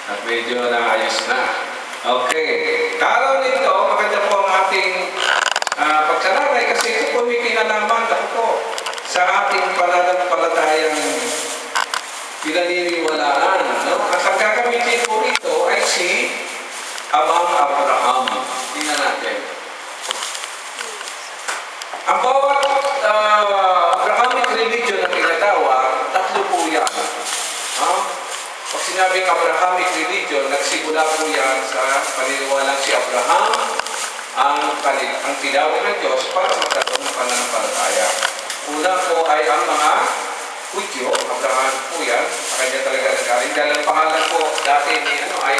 At medyo naayos na. Okay. Karaw nito, maganda po ang ating pagsalakay kasi ito po may kinalaman po sa ating pananampalatayang pinaniniwalaan. No? At ang gagamitin po ito ay si Amang Abraham. Tingnan natin. Ang bawat Abrahamic religion na tinatawag, tatlo po yan. Pag sinabing Abrahamic religion, nagsimula po yan sa paniniwalang si Abraham ang tinawag ng Diyos para magkaroon ng pananampalataya. Una po ay ang mga Hudyo, Abraham po yan, sa kanya talaga nagaling. Dahil ang pangalan po dati ni ay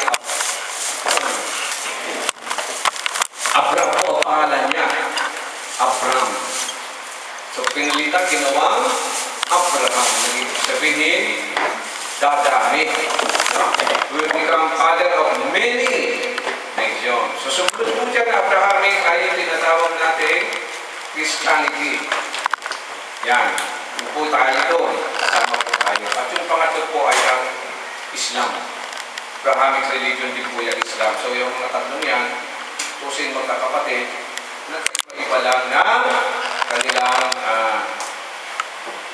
Abraham po ang pangalan niya. Abraham. So pinilitan, ginawang Abraham. Naging sabihin, dadami. Will become father of many nations. So sumunod po dyan, Abrahamic ay yung tinatawag natin Christianity. Yan. Yung po tayo doon. Kasama po tayo. At yung pangatlo po ay ang Islam. Abrahamic religion din po yung Islam. So yung mga tatlong yan, tusin magkakapatid, nag-iba lang ng kanilang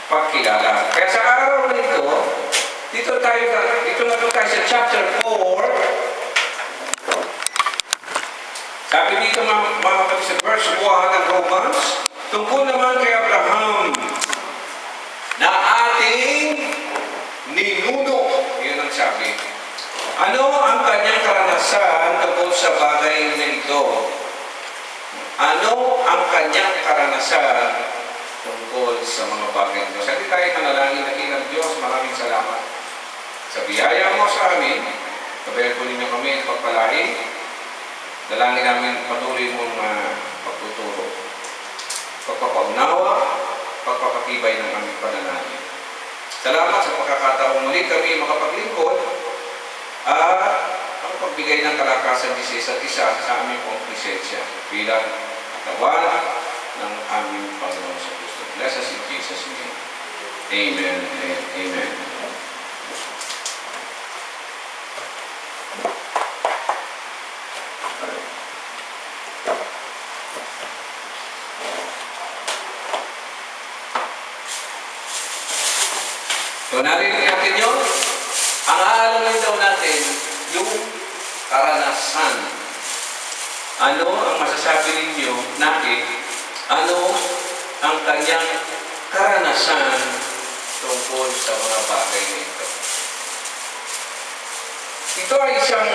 pagkilala. Kaya sa araw na ito, dito na tayo sa chapter 4. Sabi dito mga kapatid sa verse 1 ng Romans, tungkol naman kay Abraham na ating ninuno. Yun ang sabi. Ano ang kanyang karanasan tungkol sa bagay na ito? Ano ang kanyang karanasan tungkol sa mga bagay na ito? Sa di tayo manalangin na kinang Diyos, maraming salamat sa biyaya mo sa amin. Kabayan po ninyo kami at pagpalain. Dalangin namin patuloy mong pagtuturo, pagpapaunawa, pagpapatibay ng aming pananalig. Salamat sa pagkakataong muli kami makapaglingkod at pagbigay ng kalakasan sa isa't isa sa aming pong presensya bilang katawan ng aming Panginoon sa Kristo. Bless us in Jesus' name. Amen and amen. So, narinig natin yun. Ang aalamin daw natin, yung karanasan. Ano ang masasabi ninyo natin? Ano ang kanyang karanasan tungkol sa mga bagay nito? Ito ay isang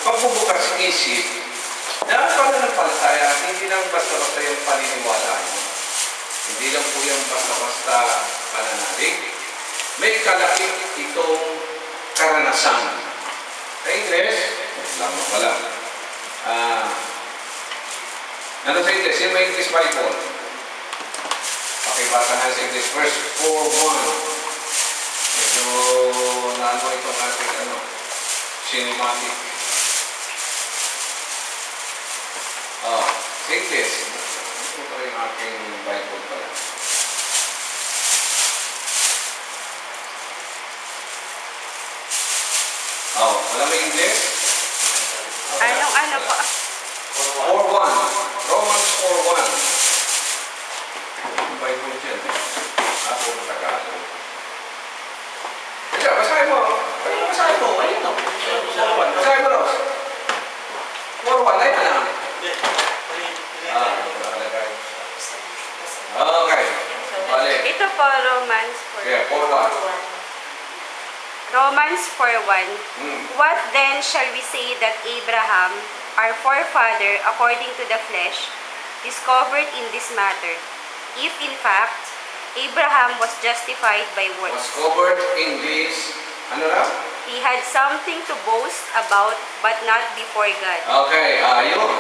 pagbubukas isip na pananampalataya, hindi lang basta-basta yung paniniwala. Hindi lang po yung basta-basta pananalig. May kalakip itong karanasan. Sa English, lama pala. Ano sa English? Yung may English Bible. Pakibasa na sa English. Verse 4:1. Medyo naano itong ating cinematic. Sa English. Ito yung ating Bible pala. Wala may English? Ano po? 4:1. Romans 4:1. Yung Bible dyan. Ako ang Tagalog. Kaya, basahin mo. Basahin mo. Ayun o. 4:1. Basahin mo, Ross. 4:1. Ayun na lang. Okay. Balik. Ito po, Romans 4. Yeah, 4:1. Romans 4:1. What then shall we say that Abraham, our forefather, according to the flesh, discovered in this matter? If in fact, Abraham was justified by works. Was covered in this, ano na? He had something to boast about, but not before God. Okay, yun.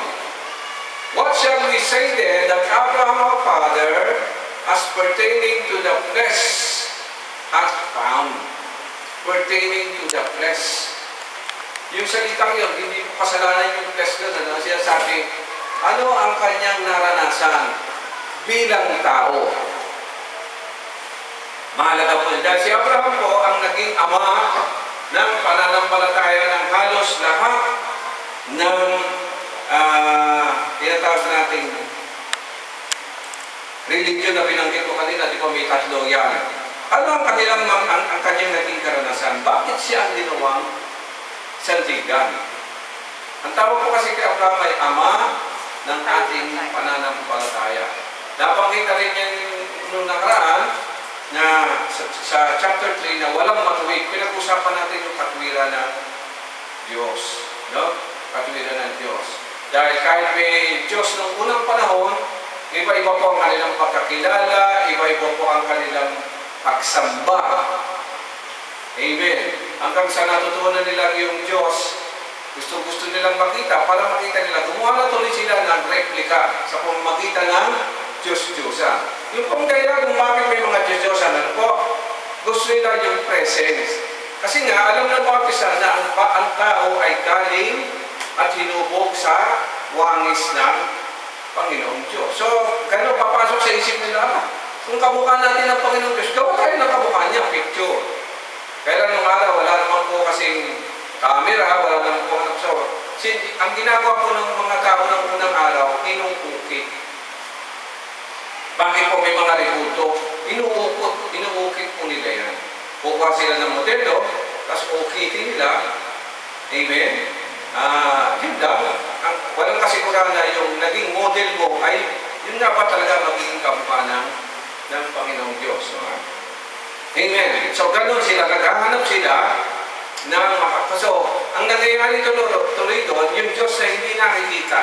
What shall we say then that Abraham our father, as pertaining to the flesh, has found? Pertaining to the flesh. Yung salitang yun, hindi po kasalanan yung flesh doon. Siya sabi, ano ang kanyang naranasan bilang tao? Mahalaga po. Dahil si Abraham po ang naging ama ng pananampalataya pananampalataya ng halos lahat ng tinatawag nating religion na binanggit ko kanina, di ba may tatlo yan. Ano ang kanilang ang kanyang naging karanasan? Bakit siya ang ginawang sandigan? Ang tawag ko kasi kay Abraham ay ama ng ating pananampalataya. Nabanggit na rin yan nung nakaraan na sa chapter 3 na walang matuwid. Pinag-usapan natin yung katwiran ng Diyos. No? Katwiran ng Diyos. Dahil kahit may Diyos nung unang panahon, iba-iba po ang kanilang pagkakilala, iba-iba po ang kanilang pagsamba. Amen. Hanggang sa natutunan nila yung Diyos, gusto nilang makita, para makita nila, gumawa na tuloy sila ng replika sa pamamagitan ng Diyos-Diyosan. Yung pong kaya kung bakit may mga Diyos-Diyosan, ano po? Gusto nila yung presence. Kasi nga, alam na po na ang tao ay galing at hinubog sa wangis ng Panginoong Diyos. So, gano'n papasok sa isip nila, kung kamukha natin ang Panginoong Diyos, gawa tayo ng kamukha niya, picture. Kaya nung araw, wala naman po kasing camera, wala naman po ng so. Ang ginagawa po ng mga tao ng unang araw, inukukit. Bakit po may mga rebuto? Inuukit po nila yan. Kukuha sila ng modelo, tapos ukitin nila. Amen? Yun daw. Walang kasigurahan na yung naging model mo ay yun nga ba talaga magiging kamukha ng Panginoong Diyos. No? Amen. So, ganun sila. Naghahanap sila ng so, ang nangyayari tuloy doon, yung Diyos na hindi nakikita,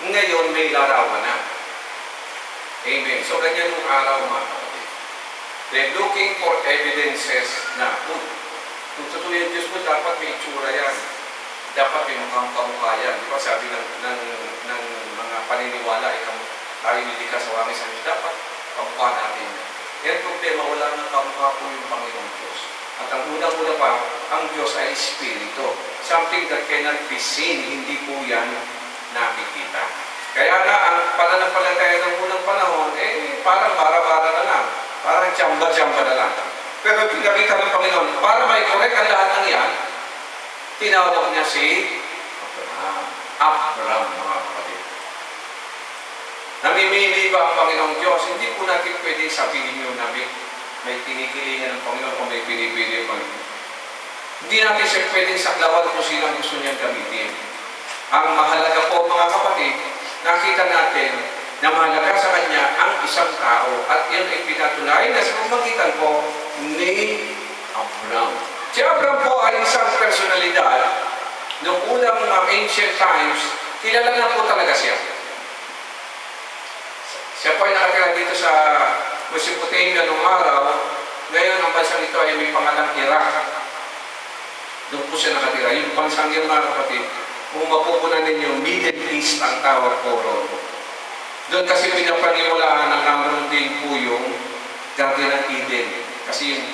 ngayon may larawan na. Amen. So, ganyan yung araw, mga kapatid. They're looking for evidences na kung totoo yung Diyos mo, dapat may itsura yan. Dapat may mukhang kamukha yan. Di ba sabi ng mga paniniwala, tayo hindi ka sa wangis sa Diyos, dapat kamukha natin. Yan problema, wala nang kamukha po yung Panginoong Diyos. At ang una-una pa, ang Diyos ay Espiritu. Something that cannot be seen, hindi po yan nakikita. Kaya na, ang pananampalataya ng unang panahon, parang bara-bara na lang. Parang tsamba-tsamba na lang. Pero pinakita ng Panginoon, para may correct ang lahat ng yan, tinawag niya si Abraham, mga kapatid. Namimili ba ang Panginoong Diyos? Hindi po natin pwede sabihin nyo namin may kinikilingan ng Panginoon kung may pinipili ang Panginoon. Hindi natin siya pwedeng saklawan kung sino ang gusto niyang gamitin. Ang mahalaga po, mga kapatid, nakita natin na mahalaga sa Kanya ang isang tao at yun ay pinatunayan na sa pamagitan po ni Abraham. Si Abraham po ay isang personalidad noong unang ancient times, kilala na po talaga siya. Siya po ay nakatira dito sa Mesopotamia noong araw. Ngayon, ang bansang ito ay may pangalang Iraq. Doon po siya nakatira. Yung bansang yun, mga kapatid, kung mapupunan ninyo, Middle East ang tawag po ron. Doon kasi pinapaniwalaan ng naroon din po yung Garden ng Eden. Kasi yung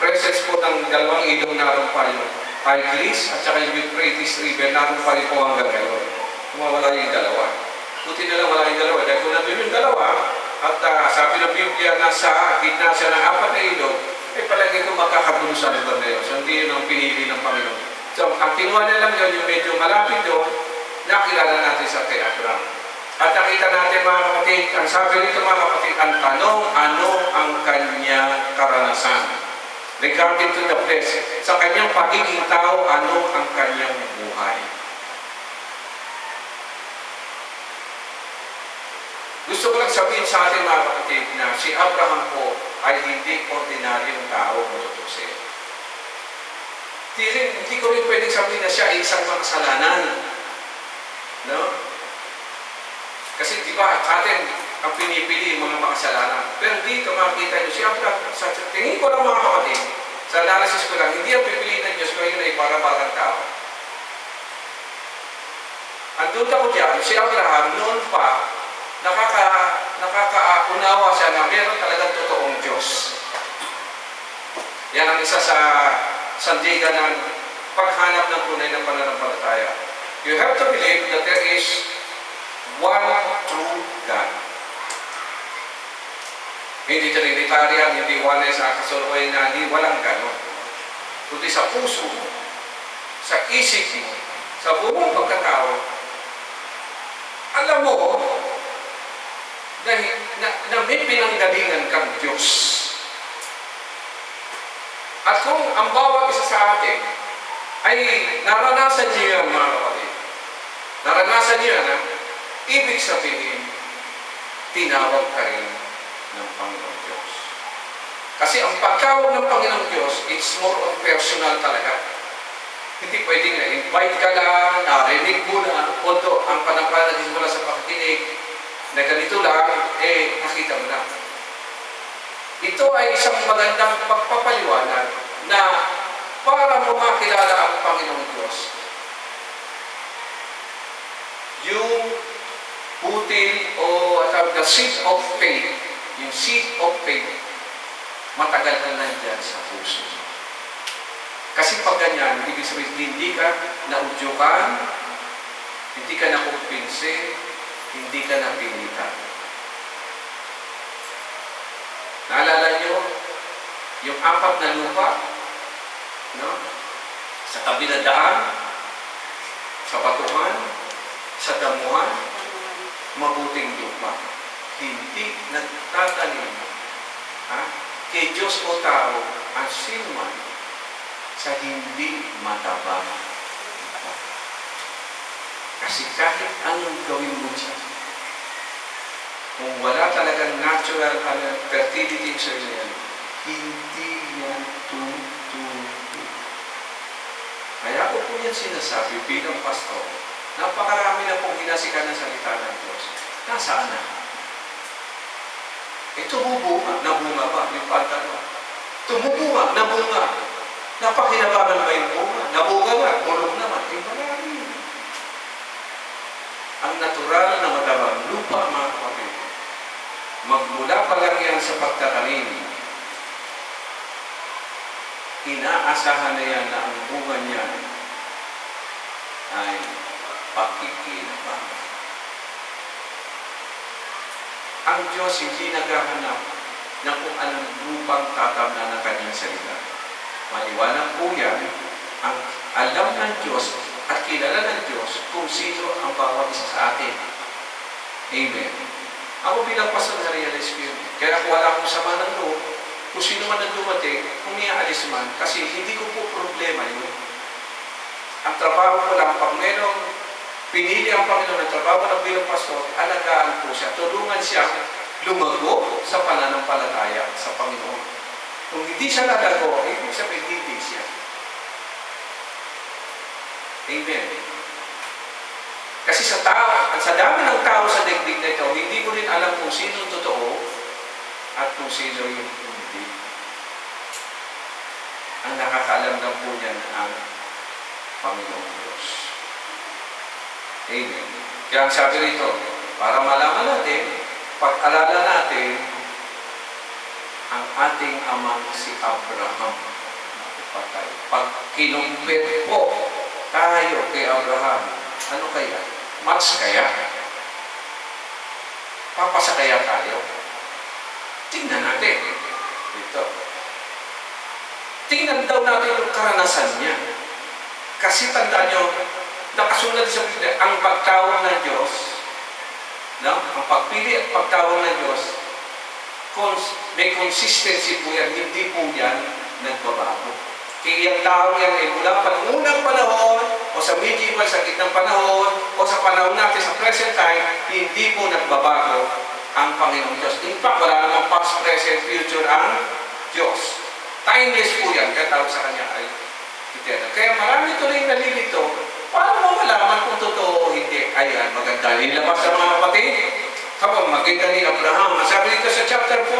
presence po ng dalawang ilog naroon pa yung Tigris at saka yung Euphrates River, naroon pa rin po hanggang ngayon. Kumawala yung dalawa. Buti na lang wala yung dalawa. Dahil kung nandun yung dalawa, at sabi ng Biblia na sa gitna siya ng apat na ilog, palagi ko makakagulo sa lugar na yun. So, hindi yun ang pinili ng Panginoon. So, ang kinuha na lang yun, yung medyo malapit doon, nakilala natin sa kay Abraham. At nakita natin, mga kapatid, ang sabi nito, mga kapatid, ang tanong, ano ang kanyang karanasan? Regarding to the flesh, sa kanyang pagiging tao, ano ang kanyang buhay? Gusto ko lang sabihin sa atin, mga kapatid, na si Abraham po ay hindi ordinaryong tao matutusin. Hindi ko rin pwedeng sabihin na siya ay isang makasalanan. No? Kasi di ba, atin ang pinipili mga makasalanan. Pero dito makikita nyo, si Abraham, sa tingin ko lang, mga kapatid, sa analysis ko lang, hindi ang pipiliin ng Diyos kung yun ay para-parang tao. Ang duda ko dyan, si Abraham noon pa, nakakaunawa siya na meron talagang totoong Diyos. Yan ang isa sa sandigan ng paghanap ng tunay na pananampalataya. You have to believe that there is one true God. Hindi Trinitarian, hindi oneness, kasuluhin na, hindi walang gano'n. Kundi sa puso mo, isip mo, sa buong pagkatao, alam mo na may pinanggalingan kang Diyos. At kung ang bawat isa sa atin ay naranasan niyo yan, mga kapatid, naranasan niyo yan, ibig sabihin, tinawag ka rin ng Panginoong Diyos. Kasi ang pagtawag ng Panginoong Diyos, it's more on personal talaga. Hindi pwedeng na-invite ka lang, narinig mo na, although ang panapanagin mo lang sa pakikinig, na ganito lang, nakita mo na. Ito ay isang magandang pagpapaliwanag na para mo makilala ang Panginoong Diyos. Yung butil o the seed of faith, yung seed of faith, matagal na nandyan sa puso mo. Kasi pag ganyan, ibig sabihin, hindi ka naudyukan, hindi ka nakumpinse, hindi ka napilitan. Naalala nyo, yung 4 na lupa, no? Sa tabi na daan, sa batuhan, sa damuhan, mabuting lupa. Hindi nagtatanim. Kay Diyos o tao, ang sinuman, sa hindi matabang. Kasi kahit anong gawin mo dyan, kung wala talagang natural fertility sa yan, hindi yan tutuloy. Kaya ko po yan sinasabi bilang pastor, napakarami na pong hinasikan ng salita ng Diyos. Nasaan na? Tumubunga, nabunga ba? Yung pagkano? Tumubunga, nabunga. Napakinabangan ba yung bunga? Nabunga nga, bulong naman. Marami. Ang natural na matabang lupa, mga kapatid, magmula pa lang yan sa pagtatanim, inaasahan na yan na ang bunga niya ay pakikinabangan. Ang Diyos hindi naghahanap ng kung anong lupang tatamnan ng kanyang salita. Maliwanag po yan, ang alam ng Diyos at kilala ng Diyos kung sino ang bawat isa sa atin. Amen. Ako bilang pastor na realize ko yun. Kaya kung wala akong sama ng loob, kung sino man ang dumating, kung niaalis man, kasi hindi ko po problema yun. Ang trabaho ko lang, pag merong pinili ang Panginoon ng trabaho ng bilang pastor, alagaan po siya, tulungan siya lumago sa pananampalataya sa Panginoon. Kung hindi siya lalago, ibig sabihin hindi siya. Amen. Kasi sa dami ng tao sa daigdig na ito, hindi mo rin alam kung sino yung totoo at kung sino yung hindi. Ang nakakaalam lang po niyan ang Panginoong Diyos. Amen. Kaya ang sabi rito, para malaman natin, pag-alala natin, ang ating amang si Abraham. Patay. Pag kinumpir po tayo kay Abraham, ano kaya? Match kaya? Papasa kaya tayo? Tingnan natin. Ito. Tingnan daw natin yung karanasan niya. Kasi tandaan nyo, nakasunod sa Biblia, ang pagtawag ng Diyos, no? Ang pagpili at pagtawag ng Diyos, may consistency po yan, hindi po yan nagbabago. Kaya yung tao yan ay mula pa noong unang panahon, o sa medieval, sa gitnang panahon, o sa panahon natin sa present time, hindi po nagbabago ang Panginoong Diyos. In fact, wala namang past, present, future ang Diyos. Timeless po yan, kaya tawag sa Kanya ay eternal. Kaya marami tuloy nalilito, paano mo malaman kung totoo o hindi? Ayan, maganda. Nilabas sa mga kapatid, kapag maganda ni Abraham, sabi dito sa chapter 4,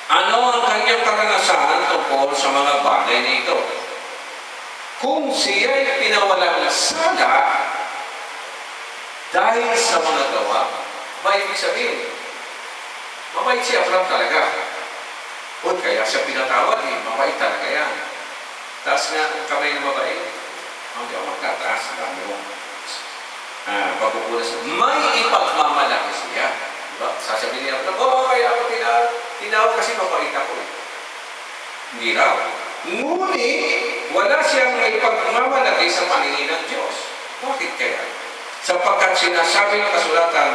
ano ang kanyang karanasan tungkol sa mga bagay na ito? Kung siya'y pinawalang sala dahil sa mga gawa, ba ibig sabihin? Mabait si Abraham talaga. O kaya siya pinatawad, mabait talaga yan. Taas nga ang kamay na mabait. Hindi ako magtataas, dami mo. Pagpupulas, may ipagmamalaki siya. Diba? Sasabihin niya, kaya ako tinawag kasi mabait ako. Hindi raw. Ngunit, wala siya makipagmamalaki sa paningin ng Diyos. Bakit kaya? Sapagkat sinasabi ng kasulatan,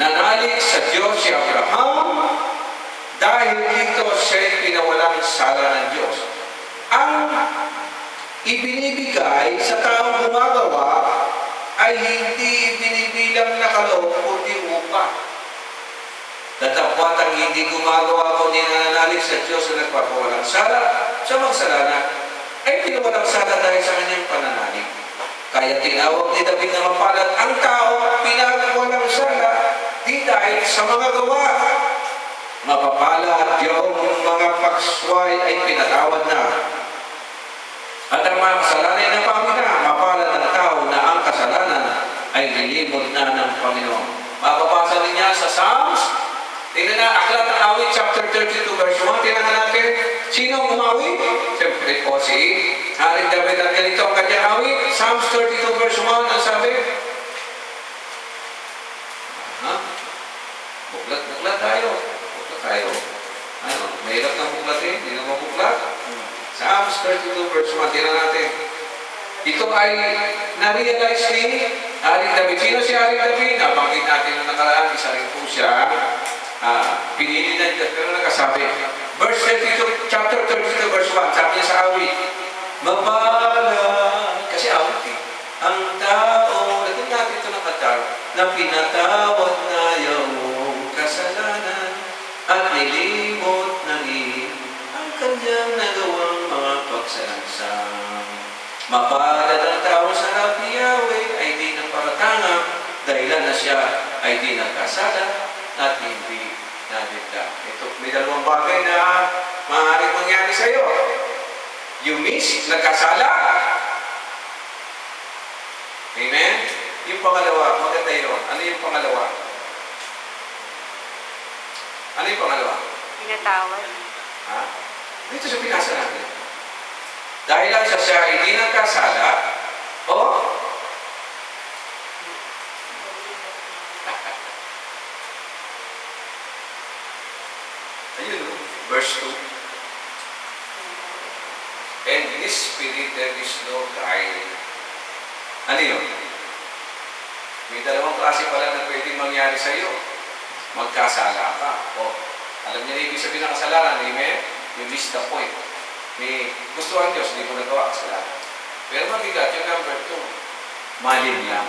nanalig sa Diyos si Abraham dahil dito siya'y pinawalang sala ng Diyos. Ang ibinibigay sa taong gumagawa ay hindi binibilang na kaloob kundi upa. Datapwat ang hindi gumagawa kundi nananalig sa Diyos na nagpapawalang sala sa magsalanan ay pinawalang sala dahil sa kanyang pananalig. Kaya tinawag ni David na mapalad ang tao pinagawalang sala di dahil sa mga gawa. Mapapalad yung mga pagsway ay pinatawad na. At ang mga kasalanan na pamina, mapalad ang tao na ang kasalanan ay nilimot na ng Panginoon. Mapapasa niya sa Psalms. Tingnan na, Aklat ng Awit, chapter 32, verse 1. Tingnan natin, sino umawit? Siyempre po si Haring David at ganito ang kanyang awit. Psalms 32, verse 1, ang sabi? Buklat tayo. Ano, mahirap ng buklatin, hindi na mabuklat. Psalms 32, verse 1, tingnan natin. Ito ay na-realize ni Haring David. Sino si Haring David? Nabanggit natin nung nakaraan, isa rin po siya. Pinili na Diyos, pero nakasabi. Verse 32, chapter 32, verse 1, sabi niya sa awit, mapalad, kasi awit ang tao, natin natin ito nakatar, na pinatawad na iyong kasalanan at nilimot na rin ang kanyang nagawang mga pagsalansang. Mapalad ang tao sa harap ni Yahweh ay di naparatanga, dahilan na siya ay di nagkasala at hindi naligtas. Ito, may dalawang bagay na maaaring mangyari sa iyo. You miss, nagkasala. Amen? Yung pangalawa, maganda yun. Ano yung pangalawa? Ano yung pangalawa? Pinatawad. Ha? Dito sa pinasa natin. Dahil lang siya hindi nagkasala, o ayun, verse 2. And in His Spirit there is no guile. Ano yun? May dalawang klase pala na pwedeng mangyari sa iyo. Magkasala ka. O, alam niyo na ibig sabihin ng kasalanan, amen? You miss the point. May gusto ang Diyos, hindi mo nagawa kasalanan. Pero mabigat yung number 2. Malin lang.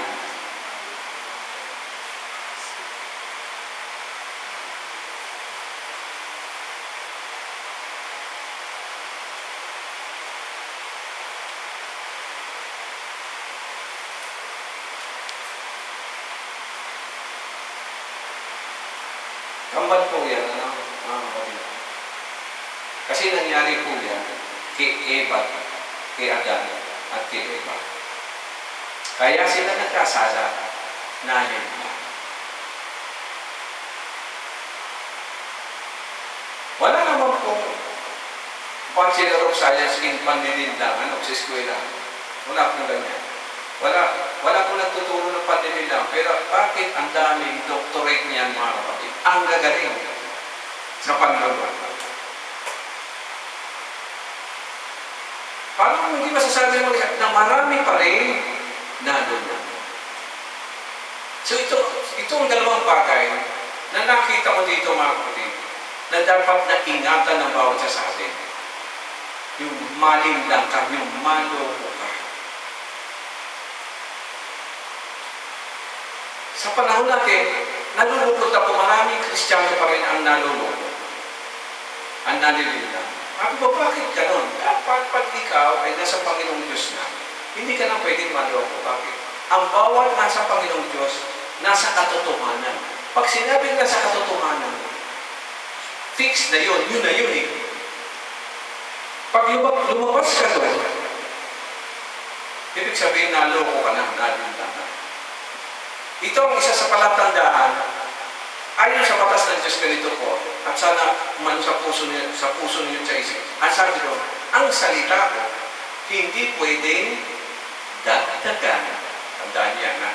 Kambal po yan, ano? Kasi nangyari po yan kay Eva, kay Adan, at kay Eva. Kaya sila nagkasala na yun lang. Wala naman pong Bachelor of Science in panlilinlangan o sa eskwela. Wala pong ganyan. Wala pong nagtuturo ng panlilinlang. Pero bakit ang daming doctorate niyan, mga kapatid? Ang gagaling sa panlalaman. Paano hindi masasabi mo na marami pa rin nadunan? So ito ang dalawang bagay na nakita ko dito, mga kapatid, na dapat na ingatan ng bawat isa sa atin. Yung maling lang ka, yung maloko ka. Sa panahon natin, nalulupot ako, maraming Kristiyano pa rin ang nalulupot. Ang nalilinlang. Ako ba, bakit ganon? Pag ikaw ay nasa Panginoong Diyos na, hindi ka na pwedeng maloko. Bakit? Ang bawat nasa Panginoong Diyos, nasa katotohanan. Pag sinabing nasa katotohanan, fix na yun na yun eh. Pag lumabas ka doon, ibig sabihin naloko ka na, nalinlang na. Ito ang isa sa palatandaan, ayon sa batas ng Diyos ganito po, at sana man sa puso niyo sa isip. Ang sabi doon, ang salita ko, hindi pwedeng dagdagan. Tandaan niya na,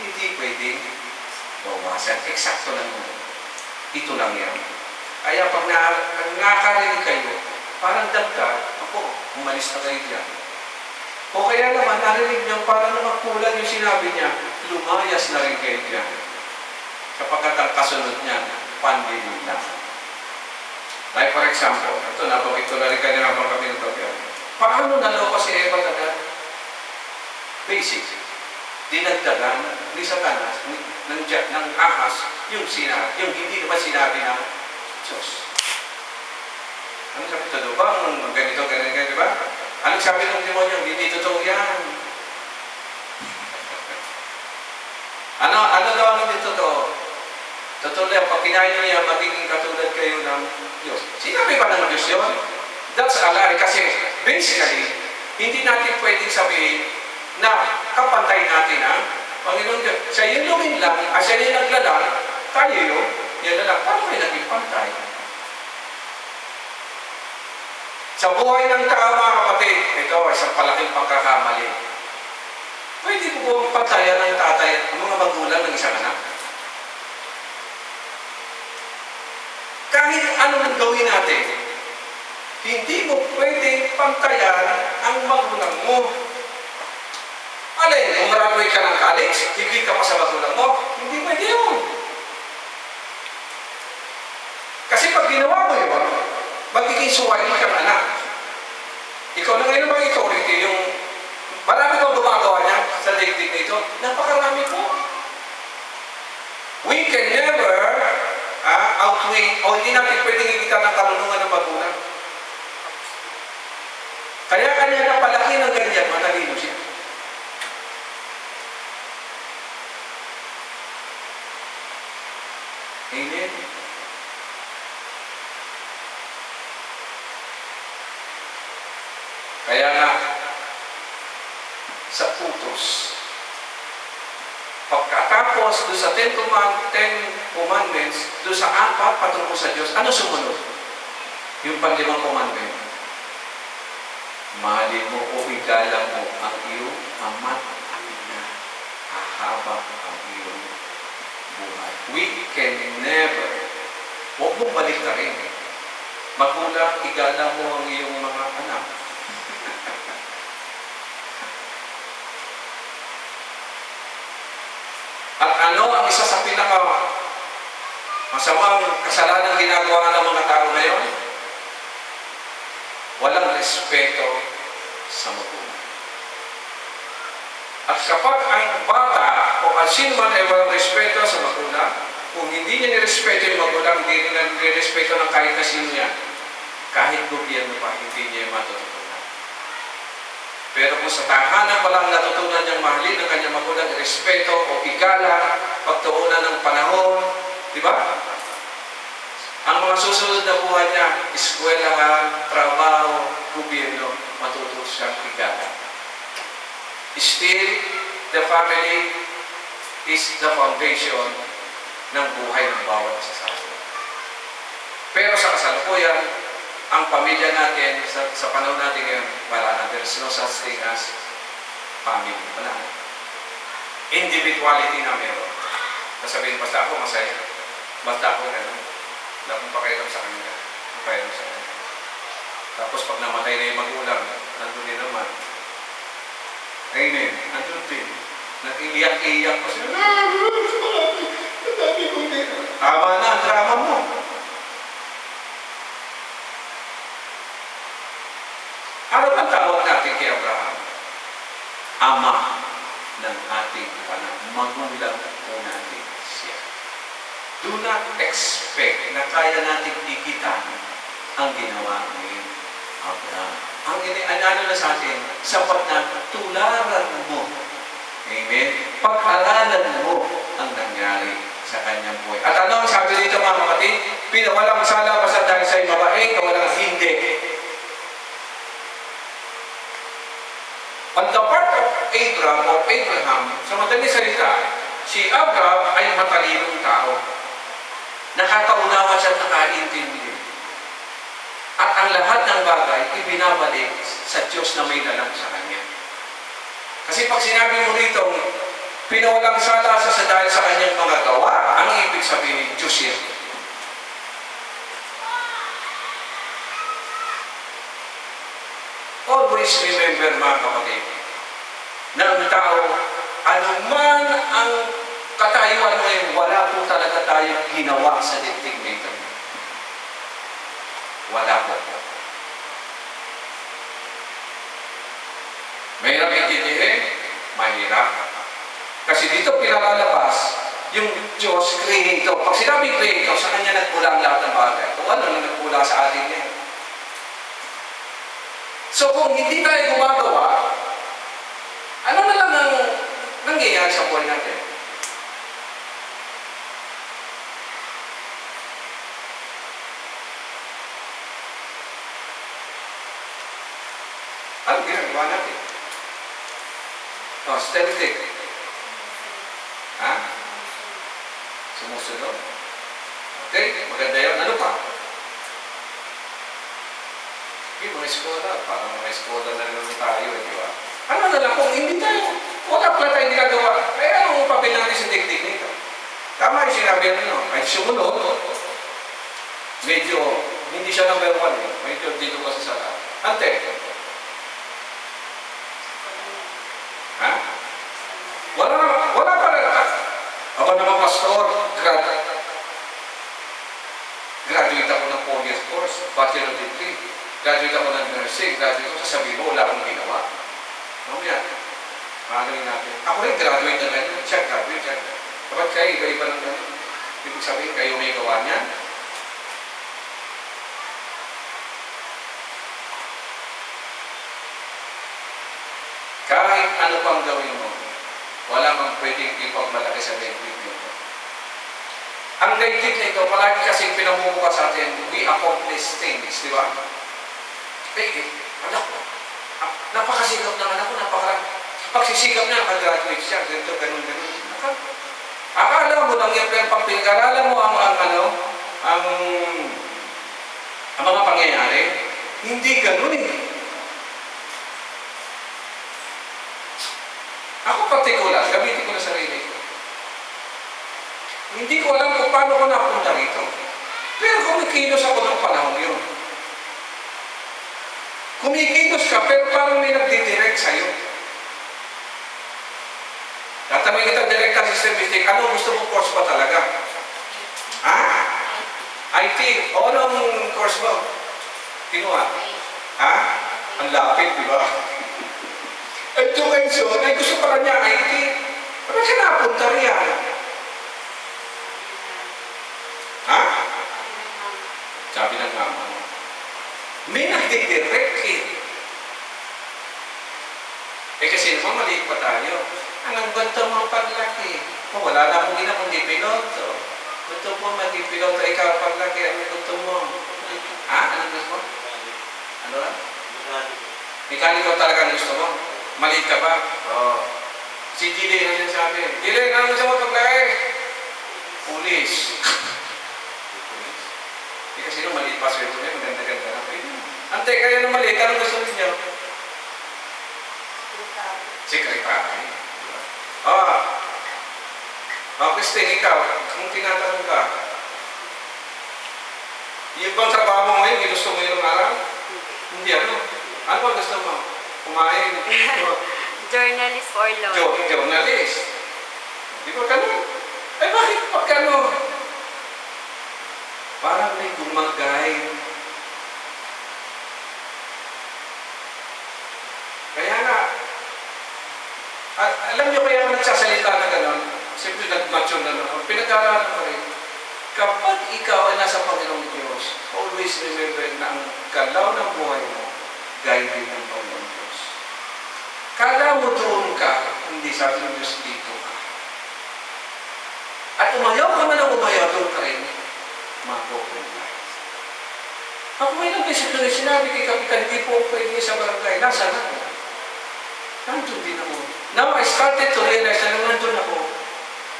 hindi pwedeng bawasan. Eksakto lang mo. Ito lang yan. Kaya pag nakakarinig kayo, parang dagdag, ako, umalis na kayo dyan. O kaya naman, narinig niyo para na magkulang yung sinabi niya, lumayas na rin kayo dyan. Sapagkat ang kasunod niya, pandinig lang. Like for example, ito napakit ko na rin kanina habang kami nagpapyan. Paano naloko si Eva agad? Basic. Dinagdagan ni Satanas, ng ahas, yung hindi naman sinabi ng Diyos. Ano sabi ito? Bang ganito, di ba? Anong sabi ng demonyo? Hindi totoo yan. Ano daw ang hindi totoo? Totoo yan, pag kinain nyo yan, magiging katulad kayo ng Diyos. Sinabi ba ng Diyos yun? That's a lie. Kasi basically, hindi natin pwedeng sabihin na kapantay natin ang Panginoon Diyos. Siya yung lumin lang, siya yung naglalang, tayo yun, yan na lang. Paano kayo naging pantay? Sa buhay ng tao, mga kapatid, ito ay isang palaking pagkakamali. Pwede mo buong pantayan ng tatay at mga magulang ng isang anak? Kahit anong gawin natin, hindi mo pwedeng pantayan ang magulang mo. Alin, kung graduate ka ng college, higit ka pa sa magulang mo, hindi pwede yun. Kasi pag ginawa mo yun, magiging suwain ka ng anak. Ikaw na ngayon ang authority, yung marami kang gumagawa niya sa daigdig nito, napakarami po. We can never outweigh, o hindi natin pwedeng higita ng karunungan ng magulang. Kaya kanya napalaki ng ganyan, matalino siya. Amen. Kaya nga, sa utos, pagkatapos doon sa 10 Commandments, doon sa 4 patungkol sa Diyos, ano sumunod? Yung 5 commandment. Mahalin mo o igalang mo ang iyong ama at ina, hahaba ang iyong buhay. We can never, huwag mong balik na rin. Magulang, igalang mo ang iyong mga anak. At ano ang isa sa masamang kasalanan ginagawa ng mga tao ngayon? Walang respeto sa magulang. At kapag ang bata o ang sino man ay walang respeto sa magulang, kung hindi niya nirespeto yung magulang, hindi niya nirespeto ng kahit na sino niya, kahit gobyerno pa, hindi niya matutunan. Pero kung sa tahanan pa lang natutunan niyang mahalin ng kanyang magulang, respeto o igalang, pagtuunan ng panahon, di ba? Ang mga susunod na buhay niya, eskwelahan, trabaho, gobyerno, matututo siyang igalang. Still, the family is the foundation ng buhay ng bawat isa sa atin. Pero sa kasalukuyan, ang pamilya natin, sa panahon natin ngayon, wala na. There's no such thing as family. Wala na. Individuality na meron. Nasabihin, basta ako masaya. Basta ako gano'n. Wala akong pakialam sa kanila. Pakialam sa kanila. Tapos pag namatay na yung magulang, nandun din naman. Amen. Nandun din. Nag-iiyak-iiyak ko sila. Tama na ang drama mo. Ano ang tawag natin kay Abraham? Ama ng ating anak. Magulang po natin siya. Do not expect na kaya natin ikitan ang ginawa ni Abraham. Ang ano na sa atin, sapat na tularan mo. Amen? Pag-aralan mo ang nangyari sa kanyang buhay. At ano ang sabi dito mga kapatid? Pinawalang sala basta dahil sa'yo mabait o walang hindi. On the part of Abraham, sa madaling salita, si Abraham ay matalinong tao. Nakakaunawa siya at nakaintindi. At ang lahat ng bagay, ibinabalik sa Diyos na may dalang sa kanya. Kasi pag sinabi mo rito, pinawalang sala sa dahil sa kanyang mga gawa, ang ibig sabihin, Diyos yan. Always remember mga kapatid, na ang tao, anuman ang katayuan ngayon, wala po talaga tayong ginawa sa daigdig nito. Wala po. Mahirap intindihin? Mahirap. Kasi dito pinalalabas yung Diyos, Creator. Pag sinabi Creator, sa Kanya nagmula ang lahat ng bagay. Kung ano na nagmula sa atin yan. So kung hindi tayo gumagawa, ano na lang ang nangyayari sa buhay natin? Ano ginagawa natin? Static. Ha? Sumusunod? Okay, maganda yun. Ano pa? Yung mga eskola, parang mga eskola na naman tayo, di ba? Ano na lang, kung hindi tayo, wala pala tayong ginagawa, eh anong papel natin sa daigdig nito? Tama yung sinabi nyo, ay sumunod, medyo, hindi siya number one, medyo dito ko sa sala. Ante, ha? Wala pa rin. Ako naman, pastor, graduate ako ng 4 years course, bachelor degree. Graduate ako ng nursing, graduate ako, sasabihin mo, wala akong ginawa. Mamaya, mahalawin natin. Ako rin, graduate na ganyan. Siya, graduate siya. Dapat kayo, iba-iba ng ganyan. Ibig sabihin, kayo may gawa niya. Kahit ano pang gawin mo, wala kang pwedeng ipagmalaki sa daigdig nito. Ang daigdig nito, palagi kasing pinamumuka sa atin, we accomplish things, di ba? Anak ko, napakasikap ng anak ko, pagsisikap niya, nakagraduate siya, ganito, ganun. Akala mo lang yan, pero pag pinag-aralan mo ang mga pangyayari, hindi ganun eh. Ako partikular, gamitin ko na sarili ko. Hindi ko alam kung paano ko napunta rito. Pero kumikilos ako ng panahon yun. Kumikilos ka, pero parang may nagdidirect sa'yo. Tatanungin kita direct systematic, anong gusto mong course ba talaga? Ha? IT. O anong course mo? Kinuha? Ha? Ang lapit, di ba? Education, ay gusto pala niya IT. Ano siya napunta riyan? Ha? Sabi ng mama mo. May nagdidirect eh. Kasi naman maliit pa tayo. Anong ganito mo paglaki? Wala na akong ina kundi piloto. Gusto mo maging piloto, ikaw paglaki. Ano gusto mo? Ha? Anong gusto mo? Ano ba? Mekaniko talaga ang gusto mo? Maliit ka ba? Oo. Si Gile na yan sabi. Gile, ano gusto mo paglaki? Pulis. Kasi nung maliit pa sweldo niya, maganda-ganda na. Ante, kaya nung maliit, anong gusto niyo? Sekretary. Christine, ikaw, kung tinatanong ka, yung bang trabaho mo ngayon, ginusto mo yung araw? Hindi ano? Ano ba gusto mo? Kumain? Journalist or lawyer? Journalist. Di ba ganun? Eh bakit pag gano'n? Parang may gumagay. Kaya nga, alam niyo kaya nagsasalita na gano'n? Siyempre nag-mature na naman. Pinag-aaralan ko rin. Kapag ikaw ay nasa Panginoong Diyos, always remember na ang galaw ng buhay mo, guided ng Panginoong Diyos. Kala mo doon ka, hindi sabi ng Diyos dito ka. At umayaw ka man ang umayaw, doon ka rin, mag-compromise. Ako may lang beses ko na sinabi kay Kapitan, hindi po pwede sa barangay. Nasaan ako? Nandun din ako. Now, I started to realize na nandun ako.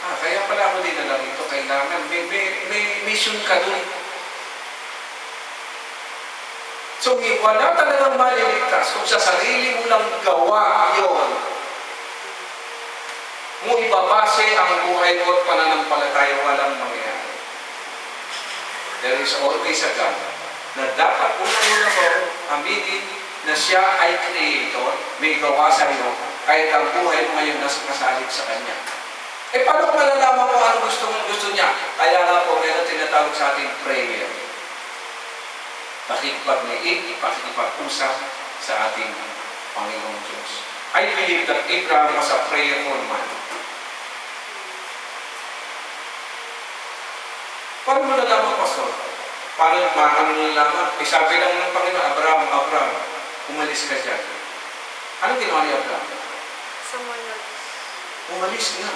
Kaya pala ako din na lang ito. Kailangan, may mission ka dun. So, wala talagang maliligtas kung sa sarili mo lang gawa yun. Mo ibabase ang buhay mo at pananampalataya, walang mangyayari. There is always a God na dapat unang-una ko aminin na siya ay creator, may gawa sa iyo, kahit ang buhay mo ngayon nasa kasalit sa Kanya. Eh, paano kung malalaman kung ano gusto niya? Kaya nga po, meron tinatawag sa ating prayer. Pakikipag-liig, pakikipag-usap sa ating Panginoong Diyos. I believe that Abraham was a prayerful man. Paano mo nalaman, Pastor? Paano nalaman? Eh, sabi lang ng Panginoon, Abraham, umalis ka dyan. Anong ginawa ni Abraham? Sumunod. Umalis nga.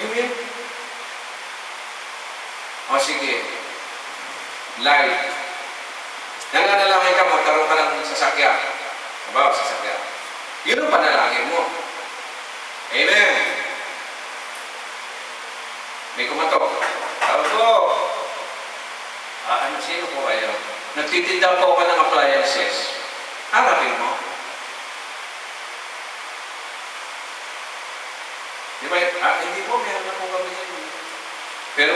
Amen? O sige. Life. Nanganalangin ka, magkaroon ka ng sasakyan. Diba? Sasakyan. Yun ang panalangin mo. Amen. May kumatok. Tawag ko. Sino po kayo? Nagtitinda po ako ng appliances. Harapin mo. Di ba? Hindi po, meron na po kami yan. Pero